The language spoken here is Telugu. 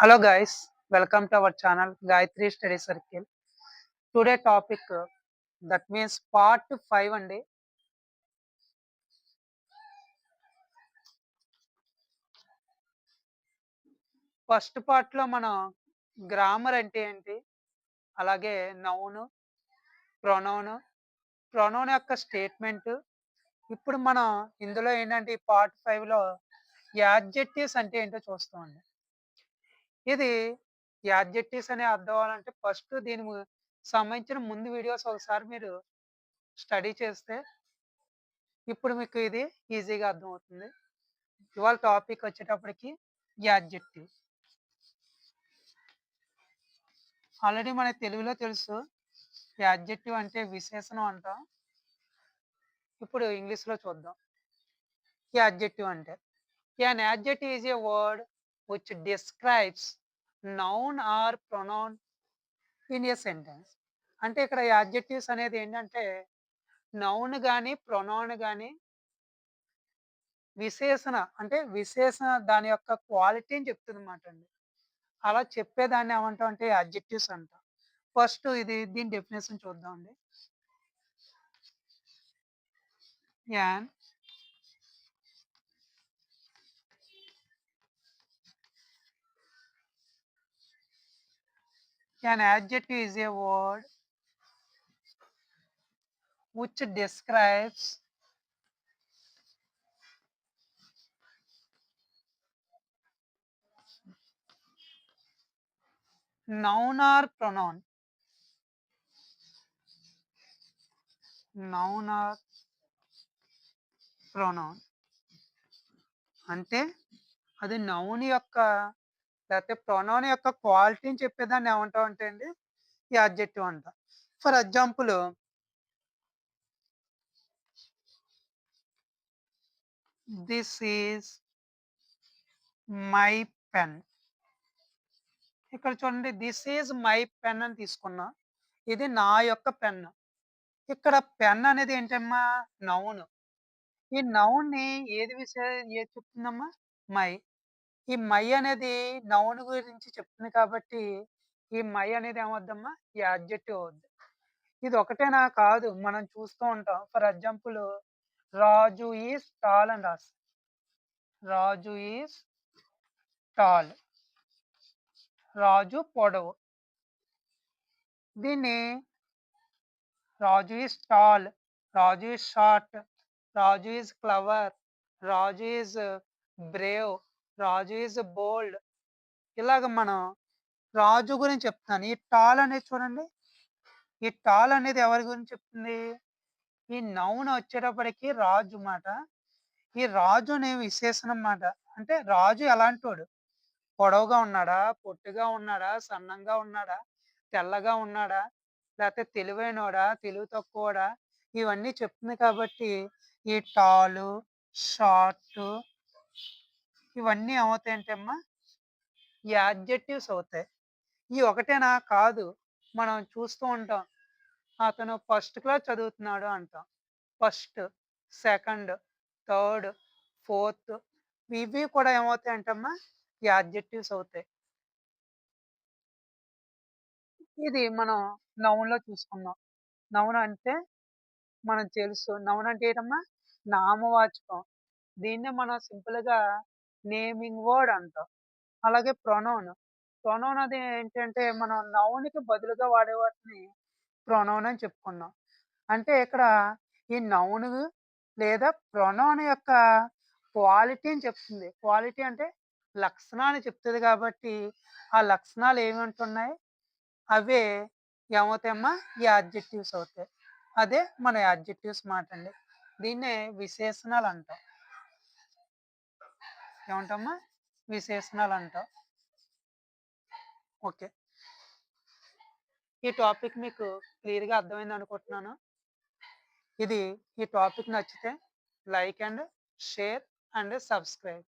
Hello guys, welcome to our channel Gayatri Study Circle. Today topic that means part 5 అండి. ఫస్ట్ పార్ట్ లో మనం గ్రామర్ అంటే ఏంటి, అలాగే నౌన్, ప్రొనౌన్, ప్రొనౌన్ యొక్క స్టేట్మెంట్. ఇప్పుడు మనం ఇందులో ఏంటంటే ఈ పార్ట్ 5 లో యాడ్జెక్టివ్స్ అంటే ఏంటో చూస్తామండి. ఇది యాడ్జెక్టివ్స్ అనే అర్థం అవ్వాలంటే ఫస్ట్ సంబంధించిన ముందు వీడియోస్ ఒకసారి మీరు స్టడీ చేస్తే ఇప్పుడు మీకు ఇది ఈజీగా అర్థమవుతుంది. ఇవాళ టాపిక్ వచ్చేటప్పటికి యాడ్జెక్టివ్. ఆల్రెడీ మనకి తెలుగులో తెలుసు యాడ్జెక్టివ్ అంటే విశేషణం అంటాం. ఇప్పుడు ఇంగ్లీష్లో చూద్దాం. యాడ్జెక్టివ్ అంటే an adjective is a word which describes noun or pronoun in a sentence. అంటే ఇక్కడ యాడ్జెక్టివ్స్ అనేది ఏంటంటే నౌన్ కానీ ప్రొనౌన్ కానీ విశేషణ దాని యొక్క క్వాలిటీని చెప్తుంది అన్నమాట అండి. అలా చెప్పేదాన్ని ఏమంటాం అంటే యాడ్జెక్టివ్స్ అంటాం. ఫస్ట్ దీని డెఫినేషన్ చూద్దామండి. An an adjective is a word which describes noun or pronoun. Noun or pronoun అంటే అది నౌన్ యొక్క లేకపోతే ప్రొనౌన్ యొక్క క్వాలిటీని చెప్పేదాన్ని ఏమంటాం అంటే అండి ఈ అడ్జెక్టివ్ అంటాం. For example, this is my pen. ఇక్కడ చూడండి, దిస్ ఈజ్ మై పెన్ అని తీసుకున్నా. ఇది నా యొక్క పెన్. ఇక్కడ పెన్ అనేది ఏంటమ్మా నౌన్. ఈ నౌన్ ని ఏది చెప్తుందమ్మా మై. ఈ మై అనేది నౌన్ గురించి చెప్తుంది కాబట్టి ఈ మై అనేది ఏమవుద్దమ్మా ఈ అడ్జెక్టివ్ అవుద్ది. ఇది ఒకటేనా కాదు, మనం చూస్తూ ఉంటాం. For example, Raju is tall అని రాస్తాం. రాజు ఈజ్ టాల్, రాజు పొడవు. దీన్ని Raju is tall, Raju is short, Raju is clever, Raju is brave, Raju is bold. ఇలాగ మనం రాజు గురించి చెప్తాను. ఈ టాల్ అనేది చూడండి, ఈ టాల్ అనేది ఎవరి గురించి చెప్తుంది? ఈ నౌన్ వచ్చేటప్పటికి రాజు మాట. ఈ రాజు అనే విశేషణం మాట. అంటే రాజు ఎలాంటోడు? పొడవుగా ఉన్నాడా, పొట్టిగా ఉన్నాడా, సన్నంగా ఉన్నాడా, తెల్లగా ఉన్నాడా, లేకపోతే తెలివైనోడా, తెలివి తక్కువడా, ఇవన్నీ చెప్తుంది కాబట్టి ఈ టాలు, షార్ట్ ఇవన్నీ ఏమవుతాయంటే అమ్మా ఈ యాడ్జెక్టివ్స్ అవుతాయి. ఈ ఒకటేనా కాదు, మనం చూస్తూ ఉంటాం. అతను ఫస్ట్ క్లాస్ చదువుతున్నాడు అంటాం. ఫస్ట్, సెకండ్, థర్డ్, ఫోర్త్ ఇవి కూడా ఏమవుతాయంటమ్మా యాడ్జెక్టివ్స్ అవుతాయి. ఇది మనం నౌన్‌లో చూసుకుందాం. నౌన్ అంటే మనకు తెలుసు. నౌన్ అంటే ఏంటమ్మా నామవాచకం. దీన్నే మనం సింపుల్‌గా నేమింగ్ వర్డ్ అంటాం. అలాగే ప్రొనౌన్. ప్రొనౌన్ అది ఏంటంటే మనం నౌన్‌కి బదులుగా వాడే వాటిని ప్రొనౌన్ అని చెప్పుకున్నాం. అంటే ఇక్కడ ఈ నౌన్ లేదా ప్రొనౌన్ యొక్క క్వాలిటీని చెప్తుంది. క్వాలిటీ అంటే లక్షణాన్ని చెప్తది కాబట్టి ఆ లక్షణాలు ఏముంటున్నాయి అవే ఏమవుతాయమ్మా యాడ్జెక్టివ్స్ అవుతాయి. అదే మన యాడ్జెక్టివ్స్ మాట అండి. దీన్నే విశేషణాలు అంటాం. ఏమంటామా విశేషణాలు అంటాం. ఓకే, ఈ టాపిక్ మీకు క్లియర్‌గా అర్థమైంది అనుకుంటున్నాను. ఈ టాపిక్ నచ్చితే like and share and subscribe.